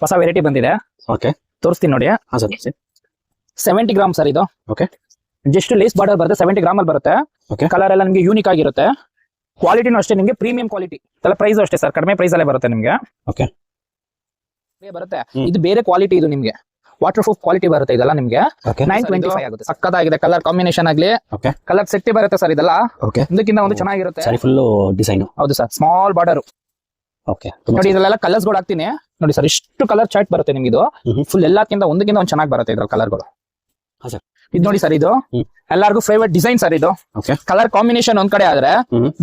ಹೊಸ ವೆರೈಟಿ ಬಂದಿದೆ, ಓಕೆ ತೋರಿಸ್ತೀನಿ ನೋಡಿ. ಹಾ ಸರ್ 70 ಗ್ರಾಮ್ ಸರ್ ಇದು. ಓಕೆ ಜಸ್ಟ್ ಲೇಸ್ ಬಾರ್ಡರ್ ಬರುತ್ತೆ, 70 ಗ್ರಾಮ್ ಅಲ್ಲಿ ಬರುತ್ತೆ. Okay. ಕಲರ್ ಎಲ್ಲ ನಿಮಗೆ ಯೂನಿಕ್ ಆಗಿರುತ್ತೆ. ಕ್ವಾಲಿಟಿನೂ ಅಷ್ಟೇ ನಿಮಗೆ ಪ್ರೀಮಿಯಂ ಕ್ವಾಲಿಟಿ. ಪ್ರೈಸ್ ಅಷ್ಟೇ ಸರ್, ಕಡಿಮೆ ಪ್ರೈಸ್ ಅಲ್ಲೇ ಬರುತ್ತೆ ನಿಮಗೆ. ಓಕೆ ಬರುತ್ತೆ ಇದು ಬೇರೆ ಕ್ವಾಲಿಟಿ, ಇದು ನಿಮಗೆ ವಾಟರ್ ಪ್ರೂಫ್ ಕ್ವಾಲಿಟಿ ಬರುತ್ತೆ. ಇದೆಲ್ಲ ನಿಮಗೆ ಓಕೆ 925 ಆಗುತ್ತೆ. ಸಕ್ಕತ್ತಾಗಿದೆ ಕಲರ್ ಕಾಂಬಿನೇಷನ್ ಆಗ್ಲಿ, ಓಕೆ ಕಲರ್ ಸೆಟ್ ಬರುತ್ತೆ ಸರ್. ಇದೆಲ್ಲ ಓಕೆ ಒಂದಕ್ಕಿಂತ ಒಂದು ಚೆನ್ನಾಗಿರುತ್ತೆ. ಸರಿ ಫುಲ್ ಡಿಸೈನ್. ಹೌದು ಸರ್, ಸ್ಮಾಲ್ ಬಾರ್ಡರ್ ಓಕೆ ನೋಡಿ. ಇದೆಲ್ಲ ಕಲರ್ಸ್ ಗಳು ಹಾಕ್ತೀನಿ ನೋಡಿ ಸರ್. ಇಷ್ಟು ಕಲರ್ ಚಾರ್ಟ್ ಬರುತ್ತೆ ನಿಮ್ಗೆ. ಇದು ಫುಲ್ ಎಲ್ಲಕ್ಕಿಂತ ಒಂದಕ್ಕಿಂತ ಒಂದು ಚೆನ್ನಾಗಿ ಬರುತ್ತೆ ಇದ್ರಲ್ಲಿ ಕಲರ್ಗಳು. ಹಾ ಸರ್ ಇದು ನೋಡಿ ಸರ್, ಇದು ಎಲ್ಲಾರ್ಗು ಫೇವರೇಟ್ ಡಿಸೈನ್ ಸರ್. ಇದು ಓಕೆ ಕಲರ್ ಕಾಂಬಿನೇಷನ್ ಒಂದ್ ಕಡೆ ಆದ್ರೆ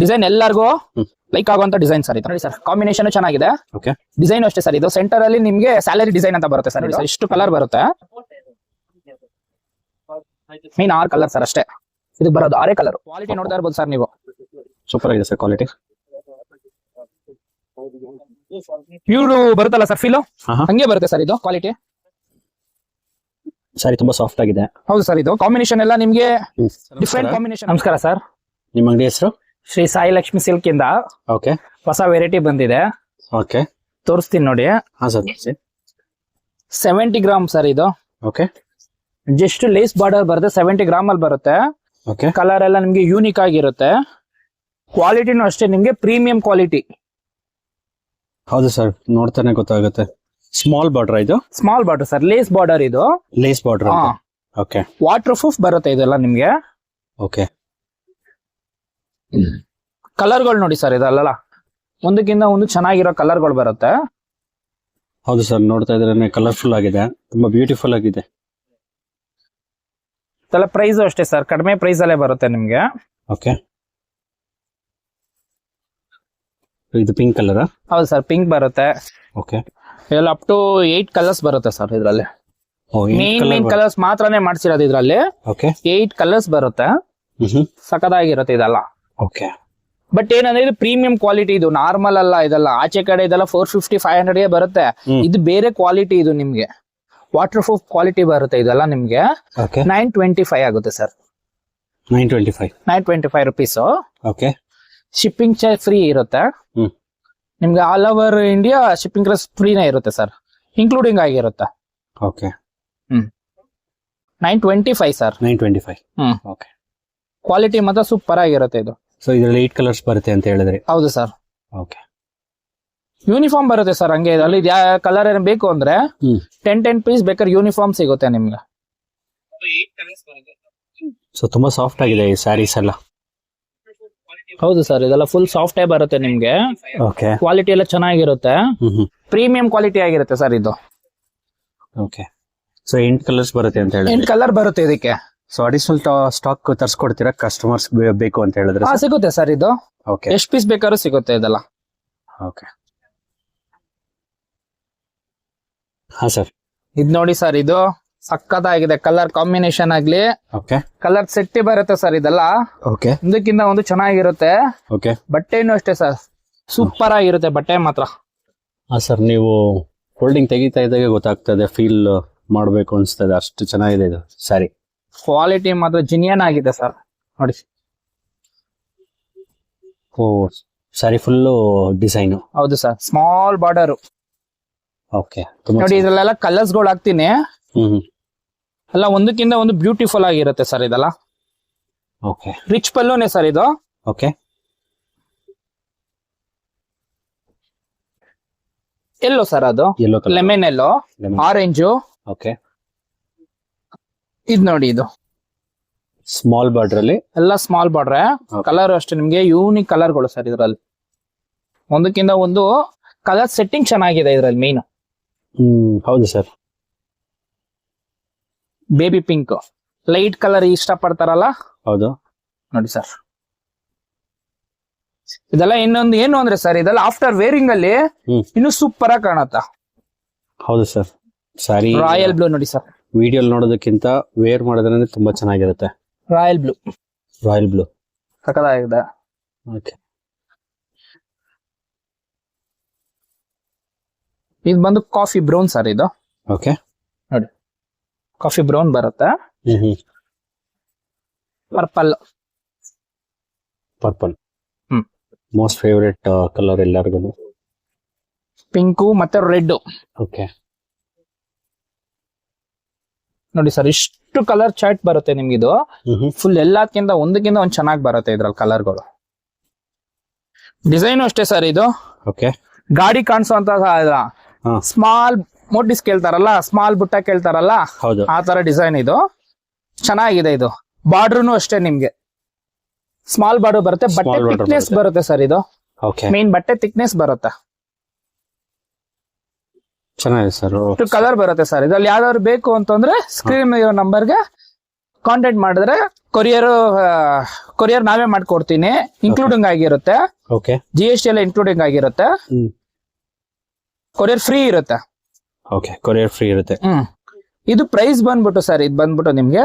ಡಿಸೈನ್ ಎಲ್ಲಾರ್ಗು ಲೈಕ್ ಆಗುವಂತ ಡಿಸೈನ್ ಸರ್. ಇದು ನೋಡಿ ಸರ್, ಕಾಂಬಿನೇಷನ್ ಚೆನ್ನಾಗಿದೆ, ಓಕೆ ಡಿಸೈನ್ ಅಷ್ಟೇ ಸರ್. ಇದು ಸೆಂಟರ್ ಅಲ್ಲಿ ನಿಮ್ಗೆ ಸ್ಯಾಲರಿ ಡಿಸೈನ್ ಅಂತ ಬರುತ್ತೆ ಸರ್. ಇಷ್ಟು ಕಲರ್ ಬರುತ್ತೆ, ಮೈನ್ 6 ಕಲರ್ ಸರ್ ಅಷ್ಟೇ ಇದಕ್ಕೆ ಬರೋದು. 6 ಕಲರ್. ಕ್ವಾಲಿಟಿ ನೋಡ್ತಾ ಇರ್ಬೋದು ಸರ್ ನೀವು. ಸೂಪರ್ ಆಗಿದೆ ಸರ್ ಕ್ವಾಲಿಟಿ. ಪ್ಯೂರ್ ಬರುತ್ತಲ್ಲ ಸರ್ ಫೀಲ್, ಹಂಗೆ ಬರುತ್ತೆ ಸರ್ ಇದು ಕ್ವಾಲಿಟಿ. ಸಾರಿ ತುಂಬಾ ಸಾಫ್ಟ್ ಆಗಿದೆ. ಹೌದು ಸರ್, ಇದು ಕಾಂಬಿನೇಷನ್ ಎಲ್ಲ ನಿಮ್ಗೆ ಡಿಫ್ರೆಂಟ್ ಕಾಂಬಿನೇಷನ್. ನಮಸ್ಕಾರ ಸರ್, ನಿಮ್ಮ ಅಂಗಡಿ ಹೆಸರು? ಶ್ರೀ ಸಾಯಿ ಲಕ್ಷ್ಮಿ ಸಿಲ್ಕ್ ಇಂದ ಓಕೆ ಹೊಸ ವೆರೈಟಿ ಬಂದಿದೆ, ಓಕೆ ತೋರಿಸ್ತೀನಿ ನೋಡಿ. ಹಾ ಸರ್ 70 ಗ್ರಾಮ್ ಸರ್ ಇದು. ಓಕೆ ಜಸ್ಟ್ ಲೇಸ್ ಬಾರ್ಡರ್ ಬರುತ್ತೆ, 70 ಗ್ರಾಮ್ ಅಲ್ಲಿ ಬರುತ್ತೆ. ಓಕೆ ಕಲರ್ ಎಲ್ಲ ನಿಮ್ಗೆ ಯೂನಿಕ್ ಆಗಿರುತ್ತೆ. ಕ್ವಾಲಿಟಿನೂ ಅಷ್ಟೇ ನಿಮ್ಗೆ ಪ್ರೀಮಿಯಂ ಕ್ವಾಲಿಟಿ. ಹೌದು ಸರ್, ನೋಡ್ತಾನೆ ಗೊತ್ತಾಗುತ್ತೆ. ಸ್ಮಾಲ್ ಬಾರ್ಡರ್ ಇದು? Small border sir, lace border ಇದು. Lace border. Okay waterproof ಬರುತ್ತೆ ಇದೆಲ್ಲ ನಿಮ್ಗೆ. ಓಕೆ ಕಲರ್ಗಳು ನೋಡಿ ಸರ್, ಇದೆಲ್ಲ ಒಂದಕ್ಕಿಂತ ಒಂದು ಚೆನ್ನಾಗಿರೋ ಕಲರ್ಗಳು ಬರುತ್ತೆ. ಹೌದು ಸರ್, ನೋಡ್ತಾ ಇದ್ರೆ ಕಲರ್ಫುಲ್ ಆಗಿದೆ, ತುಂಬಾ ಬ್ಯೂಟಿಫುಲ್ ಆಗಿದೆ. ಇದೆಲ್ಲ ಪ್ರೈಸ್ ಅಷ್ಟೇ ಸರ್, ಕಡಿಮೆ ಪ್ರೈಸ್ ಅಲ್ಲೇ ಬರುತ್ತೆ ನಿಮ್ಗೆ. ಓಕೆ ಇದು ಪಿಂಕ್ ಕಲರ್? ಹೌದು ಸರ್, ಪಿಂಕ್ ಬರುತ್ತೆ. ಓಕೆ ಇದೆಲ್ಲ ಅಪ್ ಟು 8 ಕಲರ್ಸ್ ಬರುತ್ತೆ ಸರ್ ಇದ್ರಲ್ಲಿ. ಮೇನ್ ಕಲರ್ಸ್ ಮಾತ್ರನೇ ಮಾಡ್ಸಿರೋದು ಇದ್ರಲ್ಲಿ. ಓಕೆ 8 ಕಲರ್ಸ್ ಬರುತ್ತೆ, ಸಖತ್ತಾಗಿರುತ್ತೆ ಇದೆಲ್ಲ. ಓಕೆ ಬಟ್ ಏನಂದ್ರೆ ಇದು ಪ್ರೀಮಿಯಂ ಕ್ವಾಲಿಟಿ, ಇದು ನಾರ್ಮಲ್ ಅಲ್ಲ. ಇದೆಲ್ಲ ಆಚೆ ಕಡೆ ಇದೆಲ್ಲ 450-500 ಗೆ ಬರುತ್ತೆ. ಇದು ಬೇರೆ ಕ್ವಾಲಿಟಿ, ಇದು ನಿಮ್ಗೆ ವಾಟರ್ ಪ್ರೂಫ್ ಕ್ವಾಲಿಟಿ ಬರುತ್ತೆ. ಇದೆಲ್ಲ ನಿಮ್ಗೆ 925 ಆಗುತ್ತೆ sir. 925 rupees. Okay shipping charge free ಇರುತ್ತೆ ನಿಮ್ಗೆ. ಆಲ್ ಓವರ್ ಇಂಡಿಯಾ ಶಿಪ್ಪಿಂಗ್ ಫ್ರೀನೇ ಇರುತ್ತೆ ಸರ್, ಇನ್ಕ್ಲೂಡಿಂಗ್ ಆಗಿರುತ್ತೆ. Okay 925 sir. 925. ಓಕೆ ಕ್ವಾಲಿಟಿ ಮಾತ್ರ ಸೂಪರ್ ಆಗಿರುತ್ತೆ ಇದು. ಸೊ ಇದರಲ್ಲಿ 8 ಕಲರ್ಸ್ ಬರುತ್ತೆ ಅಂತ ಹೇಳಿದ್ರಿ? ಹೌದು ಸರ್. ಓಕೆ ಯೂನಿಫಾರ್ಮ್ ಬರುತ್ತೆ ಸರ್ ಹಂಗೆ. ಇದರಲ್ಲಿ ಕಲರ್ ಏನ್ ಬೇಕು ಅಂದ್ರೆ 10 ಪೀಸ್ ಬೇಕಾದ್ರೆ ಯೂನಿಫಾರ್ಮ್ ಸಿಗುತ್ತೆ ನಿಮ್ಗೆ. ಸೊ ತುಂಬಾ ಸಾಫ್ಟ್ ಆಗಿದೆ ಈ ಸ್ಯಾರೀಸ್ ಎಲ್ಲ. ಹೌದು ಸರ್, ಇದೆಲ್ಲ ಫುಲ್ ಸಾಫ್ಟ್ ಬರುತ್ತೆ ನಿಮ್ಗೆ. ಓಕೆ ಕ್ವಾಲಿಟಿ ಎಲ್ಲ ಚೆನ್ನಾಗಿರುತ್ತೆ, ಪ್ರೀಮಿಯಂ ಕ್ವಾಲಿಟಿ ಆಗಿರುತ್ತೆ ಸರ್ ಇದು. ಓಕೆ ಸೊ 8 ಕಲರ್ಸ್ ಬರುತ್ತೆ ಅಂತ ಹೇಳಿದ್ರೆ? 8 ಕಲರ್ ಬರುತ್ತೆ ಇದಕ್ಕೆ. ಸೊ ಅಡಿಷನಲ್ ಸ್ಟಾಕ್ ತರಿಸ್ಕೊಡ್ತೀರಾ ಕಸ್ಟಮರ್ಸ್ ಬೇಕು ಅಂತ ಹೇಳಿದ್ರೆ? ಸಿಗುತ್ತೆ ಸರ್ ಇದು. ಓಕೆ ಎಷ್ಟು ಪೀಸ್ ಬೇಕಾದ್ರೂ ಸಿಗುತ್ತೆ ಇದೆಲ್ಲ. ಓಕೆ ಹಾ ಸರ್, ಇದ್ ನೋಡಿ ಸರ್, ಇದು ಸಕ್ಕತ್ತಾಗಿದೆ. ಕಲರ್ ಕಾಂಬಿನೇಷನ್ ಆಗ್ಲಿ, ಓಕೆ ಕಲರ್ ಸೆಟ್ ಬರುತ್ತೆ ಸರ್ ಇದೆಲ್ಲ. ಓಕೆ ಒಂದಕ್ಕಿಂತ ಒಂದು ಚೆನ್ನಾಗಿರುತ್ತೆ. ಓಕೆ ಬಟ್ಟೆನೂ ಅಷ್ಟೇ ಸರ್, ಸೂಪರ್ ಆಗಿರುತ್ತೆ ಬಟ್ಟೆ ಮಾತ್ರ. ಹಾ ಸರ್, ನೀವು ಫೋಲ್ಡಿಂಗ್ ತೆಗಿತಾ ಇದ್ದಾಗ ಗೊತ್ತಾಗ್ತದೆ, ಫೀಲ್ ಮಾಡಬೇಕು ಅನ್ಸ್ತದೆ, ಅಷ್ಟು ಚೆನ್ನಾಗಿದೆ ಇದು ಸ್ಯಾರಿ. ಕ್ವಾಲಿಟಿ ಮಾತ್ರ ಜಿನಿಯನ್ ಆಗಿದೆ ಸರ್ ನೋಡಿ. ಓ ಸ್ಯಾರಿ ಫುಲ್ಲು ಡಿಸೈನು? ಹೌದು ಸರ್, ಸ್ಮಾಲ್ ಬಾರ್ಡರ್. ಓಕೆ ನೋಡಿ ಇದ್ರಲ್ಲೆಲ್ಲ ಕಲರ್ಸ್ ಗಳು ಹಾಕ್ತೀನಿ, ಎಲ್ಲ ಒಂದಕ್ಕಿಂತ ಒಂದು ಬ್ಯೂಟಿಫುಲ್ ಆಗಿರುತ್ತೆ ಸರ್ ಇದೆಲ್ಲ. ಓಕೆ ರಿಚ್ ಪಲ್ಲುನೇ ಸರ್ ಇದು. ಓಕೆ ಎಲ್ಲೋ ಸರ್ ಅದು, ಯೆಲ್ಲೋ ಕಲರ್, ಲೆಮನ್ ಎಲ್ಲೋ, ಆರೆಂಜು. ಓಕೆ ಇದ್ ನೋಡಿ, ಇದು ಸ್ಮಾಲ್ ಬಾರ್ಡರ್ ಅಲ್ಲಿ ಎಲ್ಲ ಸ್ಮಾಲ್ ಬಾರ್ಡ್ರೆ. ಕಲರ್ ಅಷ್ಟೇ ನಿಮ್ಗೆ ಯೂನಿಕ್ ಕಲರ್ಗಳು ಸರ್ ಇದ್ರಲ್ಲಿ. ಒಂದಕ್ಕಿಂತ ಒಂದು ಕಲರ್ ಸೆಟ್ಟಿಂಗ್ ಚೆನ್ನಾಗಿದೆ ಇದ್ರಲ್ಲಿ ಮೇನ್. ಹೌದು sir. Baby pink, light colour ಇಷ್ಟ ಪಡ್ತಾರಲ್ಲ, ಹೌದು ನೋಡಿ ಸರ್. ಇದೆಲ್ಲ ಇನ್ನೊಂದು ಏನು ಅಂದ್ರೆ ಸರ್, ಇದೆಲ್ಲ ಆಫ್ಟರ್ ವೇರಿಂಗ್ ಅಲ್ಲಿ ಇನ್ನು ಸೂಪರ್ ಆಗಿ ಕಾಣುತ್ತಾ. ಹೌದು ಸರ್, ಸಾರಿ ರಾಯಲ್ ಬ್ಲೂ ನೋಡಿ ಸರ್. ವಿಡಿಯೋ ನೋಡೋದಕ್ಕಿಂತ ವೇರ್ ಮಾಡೋದ್ರೆ ತುಂಬಾ ಚೆನ್ನಾಗಿರುತ್ತೆ. ರಾಯಲ್ ಬ್ಲೂ, ರಾಯಲ್ ಬ್ಲೂ ಸಕ್ಕತ್ತಾಗಿದೆ. ಓಕೆ ಇದು ಬಂದು ಕಾಫಿ ಬ್ರೌನ್ ಸರ್ ಇದು. ಓಕೆ ನೋಡಿ, ಕಾಫಿ ಬ್ರೌನ್ ಬರುತ್ತೆ. Purple, purple most favourite colour ಎಲ್ಲರಿಗೂ. ಪಿಂಕು ಮತ್ತೆ ರೆಡ್. ಓಕೆ ನೋಡಿ ಸರ್, ಇಷ್ಟು ಕಲರ್ ಚಾರ್ಟ್ ಬರುತ್ತೆ ನಿಮ್ಗಿದು. ಫುಲ್ ಎಲ್ಲದಕ್ಕಿಂತ ಒಂದಕ್ಕಿಂತ ಒಂದ್ ಚೆನ್ನಾಗಿ ಬರುತ್ತೆ ಇದ್ರಲ್ಲಿ ಕಲರ್ಗಳು. ಡಿಸೈನು ಅಷ್ಟೇ ಸರ್ ಇದು. ಓಕೆ. ಗಾಡಿ ಕಾಣಿಸುವಂತ ಸ್ಮಾಲ್ ಮೋಟಿಸ್ ಕೇಳ್ತಾರಲ್ಲ, ಸ್ಮಾಲ್ ಬುಟ್ಟ ಕೇಳ್ತಾರಲ್ಲ, ಹೌದು, ಆ ತರ ಡಿಸೈನ್ ಇದು. ಚೆನ್ನಾಗಿದೆ ಇದು. ಬಾರ್ಡ್ರೂ ಅಷ್ಟೇ ನಿಮ್ಗೆ ಸ್ಮಾಲ್ ಬಾರ್ಡರ್ ಬರುತ್ತೆ. ಬಟ್ಟೆ ಥಿಕ್ನೆಸ್ ಬರುತ್ತೆ ಸರ್ ಇದು. ಓಕೆ. ಮೇನ್ ಬಟ್ಟೆ ಥಿಕ್ನೆಸ್ ಬರುತ್ತೆ. ಚೆನ್ನಾಗಿದೆ ಸರ್. ಕಲರ್ ಬರುತ್ತೆ ಸರ್. ಇದ್ರಲ್ಲಿ ಯಾವ್ದಾದ್ರು ಬೇಕು ಅಂತಂದ್ರೆ ಸ್ಕ್ರೀನ್ ನಂಬರ್ಗೆ ಕಾಂಟ್ಯಾಕ್ಟ್ ಮಾಡಿದ್ರೆ ಕೊರಿಯರ್ ನಾವೇ ಮಾಡ್ಕೊಡ್ತೀನಿ. ಇನ್ಕ್ಲೂಡಿಂಗ್ ಆಗಿರುತ್ತೆ. ಓಕೆ. GST ಎಲ್ಲ ಇನ್ಕ್ಲೂಡಿಂಗ್ ಆಗಿರುತ್ತೆ. ಕೊರಿಯರ್ ಫ್ರೀ ಇರುತ್ತೆ. ಓಕೆ, ಕೊರಿಯರ್ ಫ್ರೀ ಇರುತ್ತೆ. ಇದು ಪ್ರೈಸ್ ಬಂದ್ಬಿಟ್ಟು ಸರ್, ಇದು ಬಂದ್ಬಿಟ್ಟು ನಿಮ್ಗೆ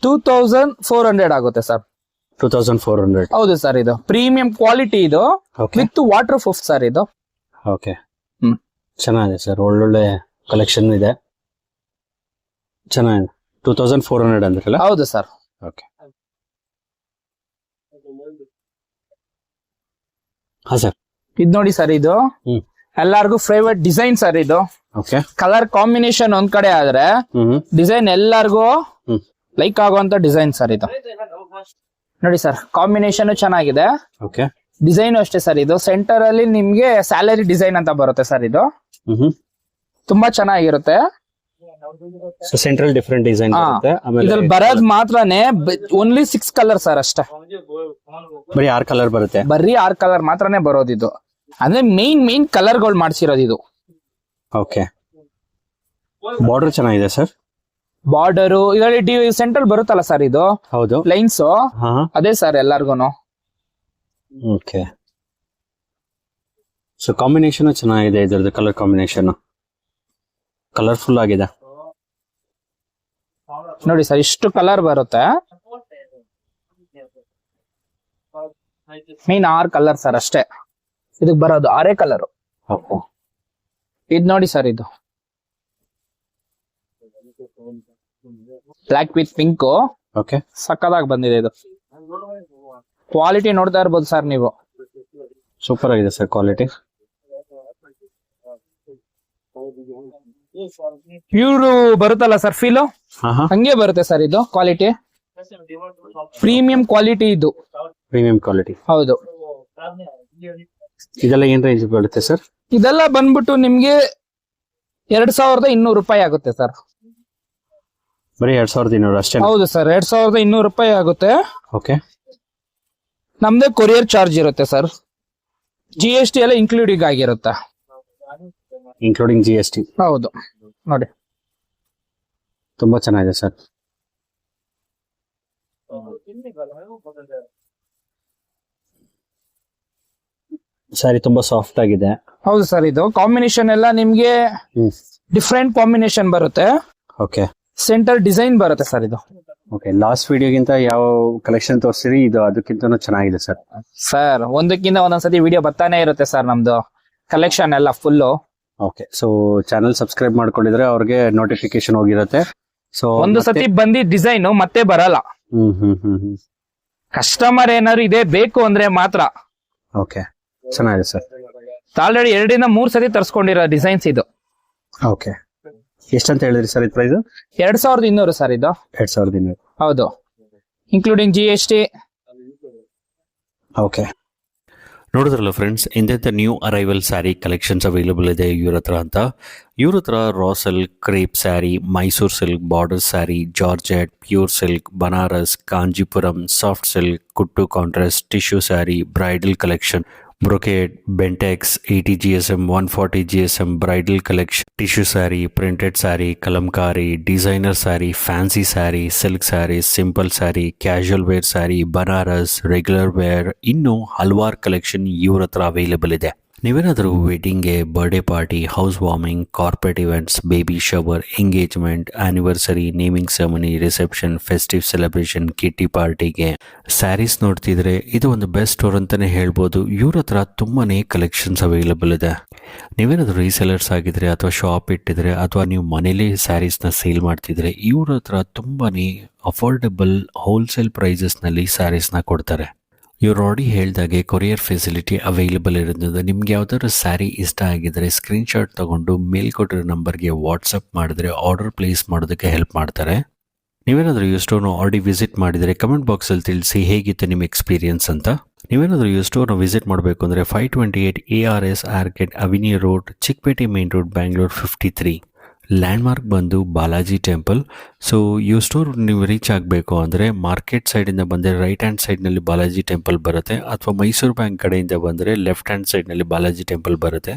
2400 ಆಗುತ್ತೆ ಸರ್. 2400. ಹೌದು ಸರ್. ಇದು ಪ್ರೀಮಿಯಂ ಕ್ವಾಲಿಟಿ ಇದು, ವಿತ್ ವಾಟರ್ ಪ್ರೂಫ್ ಸರ್ ಇದು. ಓಕೆ. ಚೆನ್ನಾಗಿದೆ ಸರ್, ಒಳ್ಳೊಳ್ಳೆ ಕಲೆಕ್ಷನ್ ಇದೆ. ಚೆನ್ನಾಗಿದೆ. 2400 ಅಂದ್ರಲ್ಲ? ಹೌದು ಸರ್. ಓಕೆ. ಹಾ ಸರ್, ಇದು ನೋಡಿ ಸರ್, ಇದು ಎಲ್ಲಾರ್ಗು ಫೇವರೇಟ್ ಡಿಸೈನ್ ಸರ್ ಇದು. ಓಕೆ. ಕಲರ್ ಕಾಂಬಿನೇಷನ್ ಒಂದ್ ಕಡೆ ಆದ್ರೆ ಡಿಸೈನ್ ಎಲ್ಲಾರ್ಗು ಲೈಕ್ ಆಗುವಂತ ಡಿಸೈನ್ ಸರ್ ಇದು. ನೋಡಿ ಸರ್, ಕಾಂಬಿನೇಷನ್ ಚೆನ್ನಾಗಿದೆ. ಓಕೆ. ಡಿಸೈನ್ ಅಷ್ಟೇ ಸರ್. ಇದು ಸೆಂಟರ್ ಅಲ್ಲಿ ನಿಮ್ಗೆ ಸ್ಯಾಲರಿ ಡಿಸೈನ್ ಅಂತ ಬರುತ್ತೆ ಸರ್. ಇದು ತುಂಬಾ ಚೆನ್ನಾಗಿರುತ್ತೆ. ಸೆಂಟ್ರಲ್ ಡಿಫರೆಂಟ್ ಡಿಸೈನ್ ಬರುತ್ತೆ. ಇದ್ರಲ್ಲಿ ಬರೋದ್ ಮಾತ್ರನೇ ಓನ್ಲಿ 6 ಕಲರ್ ಸರ್ ಅಷ್ಟೇ. ಬರೀ 6 ಕಲರ್ ಬರುತ್ತೆ. ಬರೀ 6 ಕಲರ್ ಮಾತ್ರನೇ ಬರೋದಿದು. ಅಂದ್ರೆ ಮೇನ್ ಕಲರ್ ಗಳು ಮಾಡಿಸಿರೋದು ಇದು. ಓಕೆ. ಬಾರ್ಡರ್ ಚೆನ್ನಾಗಿದೆ ಸರ್. ಬಾರ್ಡರ್ ಇದರಲ್ಲಿ ಸೆಂಟ್ರಲ್ ಬರುತ್ತಲ್ಲ ಸರ್, ಇದು ಹೌದು ಲೈನ್ಸ್ ಅದೇ ಸರ್ ಎಲ್ಲಾರ್ಗುನು. ಓಕೆ. ಸೊ ಕಾಂಬಿನೇಷನ್ ಚೆನ್ನಾಗಿದೆ ಇದರದ್ದು. ಕಲರ್ ಕಾಂಬಿನೇಷನ್ ಕಲರ್ಫುಲ್ ಆಗಿದೆ. ನೋಡಿ ಸರ್, ಇಷ್ಟು ಕಲರ್ ಬರುತ್ತೆ. ಮೇನ್ 6 ಕಲರ್ ಸರ್ ಅಷ್ಟೇ ಇದಕ್ ಬರೋದು. 6 ಕಲರ್. ಇದು ನೋಡಿ ಸರ್, ಇದು ಬ್ಲಾಕ್ ವಿತ್ ಪಿಂಕ್. ಓಕೆ. ಸಕ್ಕದಾಗಿ ಬಂದಿದೆ ಇದು. ಕ್ವಾಲಿಟಿ ನೋಡ್ತಾ ಇರ್ಬೋದು ಸರ್ ನೀವು. ಸೂಪರ್ ಆಗಿದೆ ಸರ್ ಕ್ವಾಲಿಟಿ. ಪ್ಯೂರ್ ಬರುತ್ತಲ್ಲ ಸರ್ ಫೀಲು, ಹಂಗೆ ಬರುತ್ತೆ ಸರ್ ಇದು ಕ್ವಾಲಿಟಿ. ಪ್ರೀಮಿಯಂ ಕ್ವಾಲಿಟಿ ಇದು. Premium quality. ಹೌದು. ಇದೆಲ್ಲ ಏನ್ ರೇಂಜ್ ಬರುತ್ತೆ ಸರ್? ಇದೆಲ್ಲ ಬಂದ್ಬಿಟ್ಟು ನಿಮ್ಗೆ 2200 ರೂಪಾಯಿ ಆಗುತ್ತೆ ಸರ್. ಬರೀ 2200 ಅಷ್ಟೇ? ಹೌದು ಸರ್, 2200 ರೂಪಾಯಿ ಆಗುತ್ತೆ. ಓಕೆ. ನಮ್ದೇ ಕೊರಿಯರ್ ಚಾರ್ಜ್ ಇರುತ್ತೆ ಸರ್. GST ಎಲ್ಲ ಇನ್ಕ್ಲೂಡಿಂಗ್ ಆಗಿರುತ್ತೆ. Including GST. ಹೌದು. ನೋಡಿ, ತುಂಬಾ ಚೆನ್ನಾಗಿದೆ ಸರ್. ಸ್ಯಾರಿ ತುಂಬಾ ಸಾಫ್ಟ್ ಆಗಿದೆ. ಹೌದು ಸರ್. ಇದು ಕಾಂಬಿನೇಷನ್ ಎಲ್ಲ ನಿಮ್ಗೆ ಡಿಫ್ರೆಂಟ್ ಕಾಂಬಿನೇಷನ್ ಬರುತ್ತೆ. ಓಕೆ. ಸೆಂಟರ್ ಡಿಸೈನ್ ಬರುತ್ತೆ ಸರ್ ಇದು. ಓಕೆ. ಲಾಸ್ಟ್ ವಿಡಿಯೋಗಿಂತ ಯಾವ ಕಲೆಕ್ಷನ್ ತೋರಿಸಿರಿ ಇದು ಅದಕ್ಕಿಂತ ಚೆನ್ನಾಗಿದೆ ಸರ್. ಸರ್ ಒಂದಕ್ಕಿಂತ ಒಂದೊಂದ್ಸತಿ ವಿಡಿಯೋ ಬರ್ತಾನೆ ಇರುತ್ತೆ ಸರ್ ನಮ್ದು ಕಲೆಕ್ಷನ್ ಎಲ್ಲ full. Okay. So channel subscribe ಮಾಡ್ಕೊಂಡಿದ್ರೆ ಅವ್ರಿಗೆ ನೋಟಿಫಿಕೇಶನ್ ಹೋಗಿರುತ್ತೆ. ಸೊ ಒಂದು ಸತಿ ಬಂದಿದ್ ಡಿಸೈನ್ ಮತ್ತೆ ಬರಲ್ಲ. ಕಸ್ಟಮರ್ ಏನಾದ್ರು ಇದೇ ಬೇಕು ಅಂದ್ರೆ ಮಾತ್ರ. ಓಕೆ. ಚೆನ್ನಾಗಿದೆ ಸರ್. ಆಲ್ರೆಡಿ 2 ಇಂದ 3 ಸತಿ ತರ್ಸ್ಕೊಂಡಿರೋ ಡಿಸೈನ್ಸ್ ಇದು. ಓಕೆ. ಎಷ್ಟಂತ ಹೇಳಿದ್ರಿ ಸರ್ ಇದು ಪ್ರೈಸ್? 2200 ಸರ್ ಇದು. 2200. ಹೌದು, ಇನ್ಕ್ಲೂಡಿಂಗ್ GST. ಓಕೆ. ನೋಡಿದ್ರಲ್ಲ ಫ್ರೆಂಡ್ಸ್, ಇಂಥ new arrival sari collections available ಇದೆ ಇವ್ರ ಹತ್ರ ಅಂತ. ಇವ್ರ ಹತ್ರ raw silk, crepe sari, Mysore silk, border sari, georgette, pure silk, Banaras, Kanchipuram, soft silk, kuttu contrast, tissue sari, bridal collection, brocade, bentex, 80 GSM, 140 GSM, bridal collection, tissue saree, printed saree, kalamkari, designer saree, fancy saree, silk saree, simple saree, casual wear saree, banaras, regular wear, ಇನ್ನೂ ಹಲವಾರು collection ಇವ್ರ ಹತ್ರ available ಇದೆ. ನೀವೇನಾದರೂ ವೆಡ್ಡಿಂಗ್ಗೆ, birthday party, housewarming, corporate events, baby shower, engagement, anniversary, naming ceremony, reception, festive celebration, kitty ಪಾರ್ಟಿಗೆ saris ನೋಡ್ತಿದ್ರೆ ಇದು ಒಂದು ಬೆಸ್ಟ್ ಸ್ಟೋರ್ ಅಂತಲೇ ಹೇಳ್ಬೋದು. ಇವ್ರ ಹತ್ರ ತುಂಬಾ ಕಲೆಕ್ಷನ್ಸ್ ಅವೈಲೇಬಲ್ ಇದೆ. ನೀವೇನಾದರೂ ರೀಸೆಲರ್ಸ್ ಆಗಿದ್ರೆ ಅಥವಾ ಶಾಪ್ ಇಟ್ಟಿದ್ರೆ ಅಥವಾ ನೀವು ಮನೇಲಿ ಸ್ಯಾರೀಸ್ನ ಸೇಲ್ ಮಾಡ್ತಿದ್ರೆ ಇವ್ರ ಹತ್ರ ತುಂಬಾ ಅಫೋರ್ಡೆಬಲ್ ಹೋಲ್ಸೇಲ್ ಪ್ರೈಸಸ್ನಲ್ಲಿ ಸ್ಯಾರೀಸ್ನ ಕೊಡ್ತಾರೆ. ಇವ್ರು ಆಲ್ರೆಡಿ ಹೇಳ್ದಾಗೆ ಕೊರಿಯರ್ ಫೆಸಿಲಿಟಿ ಅವೈಲೇಬಲ್ ಇರೋದ್ರಿಂದ ನಿಮ್ಗೆ ಯಾವ್ದಾದ್ರು ಸ್ಯಾರಿ ಇಷ್ಟ ಆಗಿದ್ರೆ ಸ್ಕ್ರೀನ್ಶಾಟ್ ತಗೊಂಡು ಮೇಲ್ಕೊಟ್ಟಿರೋ ನಂಬರ್ಗೆ ವಾಟ್ಸಪ್ ಮಾಡಿದ್ರೆ ಆರ್ಡರ್ ಪ್ಲೇಸ್ ಮಾಡೋದಕ್ಕೆ ಹೆಲ್ಪ್ ಮಾಡ್ತಾರೆ. ನೀವೇನಾದರೂ ಈ ಸ್ಟೋರ್ನ ಆಲ್ರೆಡಿ ವಿಸಿಟ್ ಮಾಡಿದರೆ ಕಮೆಂಟ್ ಬಾಕ್ಸಲ್ಲಿ ತಿಳಿಸಿ ಹೇಗಿತ್ತು ನಿಮ್ಮ ಎಕ್ಸ್ಪೀರಿಯನ್ಸ್ ಅಂತ. ನೀವೇನಾದರೂ ಈ ಸ್ಟೋರ್ನ ವಿಸಿಟ್ ಮಾಡಬೇಕು ಅಂದರೆ 528 ARS arcade avenue road, Chickpet main road, Bangalore 53. Landmark ಬಂದು ಬಾಲಾಜಿ ಟೆಂಪಲ್. ಸೊ ಈ ಸ್ಟೋರ್ ನೀವು ರೀಚ್ ಆಗಬೇಕು ಅಂದರೆ ಮಾರ್ಕೆಟ್ ಸೈಡಿಂದ ಬಂದರೆ ರೈಟ್ ಹ್ಯಾಂಡ್ ಸೈಡ್ನಲ್ಲಿ ಬಾಲಾಜಿ ಟೆಂಪಲ್ ಬರುತ್ತೆ, ಅಥವಾ ಮೈಸೂರು ಬ್ಯಾಂಕ್ ಕಡೆಯಿಂದ ಬಂದರೆ ಲೆಫ್ಟ್ ಹ್ಯಾಂಡ್ ಸೈಡ್ನಲ್ಲಿ ಬಾಲಾಜಿ ಟೆಂಪಲ್ ಬರುತ್ತೆ.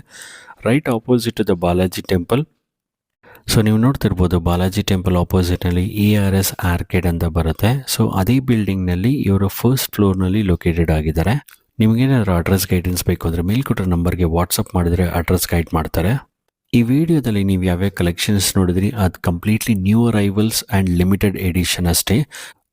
Right opposite the Balaji temple. So ನೀವು ನೋಡ್ತಿರ್ಬೋದು ಬಾಲಾಜಿ ಟೆಂಪಲ್ ಆಪೋಸಿಟ್ನಲ್ಲಿ ARS ಆರ್ಕೆಡ್ ಅಂತ ಬರುತ್ತೆ. ಸೊ ಅದೇ ಬಿಲ್ಡಿಂಗ್ನಲ್ಲಿ ಇವರು ಫಸ್ಟ್ ಫ್ಲೋರ್ನಲ್ಲಿ ಲೊಕೇಟೆಡ್ ಆಗಿದ್ದಾರೆ. ನಿಮಗೇನಾದರೂ ಅಡ್ರೆಸ್ ಗೈಡೆನ್ಸ್ ಬೇಕು ಅಂದರೆ ಮೇಲ್ಕೊಟ್ಟಿರೋ ನಂಬರ್ಗೆ ವಾಟ್ಸಪ್ ಮಾಡಿದರೆ ಅಡ್ರೆಸ್ ಗೈಡ್ ಮಾಡ್ತಾರೆ. ಈ ವಿಡಿಯೋದಲ್ಲಿ ನೀವು ಯಾವ್ಯಾವ ಕಲೆಕ್ಷನ್ಸ್ ನೋಡಿದ್ರಿ ಅದು completely new arrivals and limited edition ಅಷ್ಟೇ.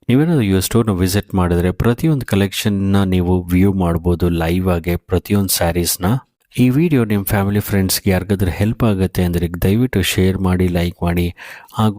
ನೀವೇನಾದರೂ ಈ ಸ್ಟೋರ್ನ ವಿಸಿಟ್ ಮಾಡಿದ್ರೆ ಪ್ರತಿಯೊಂದು ಕಲೆಕ್ಷನ್ನ ನೀವು ವ್ಯೂ ಮಾಡ್ಬೋದು ಲೈವ್ ಆಗಿ ಪ್ರತಿಯೊಂದು ಸ್ಯಾರೀಸ್ನ. ಈ ವಿಡಿಯೋ ನಿಮ್ಮ ಫ್ಯಾಮಿಲಿ ಫ್ರೆಂಡ್ಸ್ಗೆ ಯಾರಿಗಾದ್ರೂ ಹೆಲ್ಪ್ ಆಗುತ್ತೆ ಅಂದರೆ ದಯವಿಟ್ಟು ಶೇರ್ ಮಾಡಿ, ಲೈಕ್ ಮಾಡಿ ಹಾಗೂ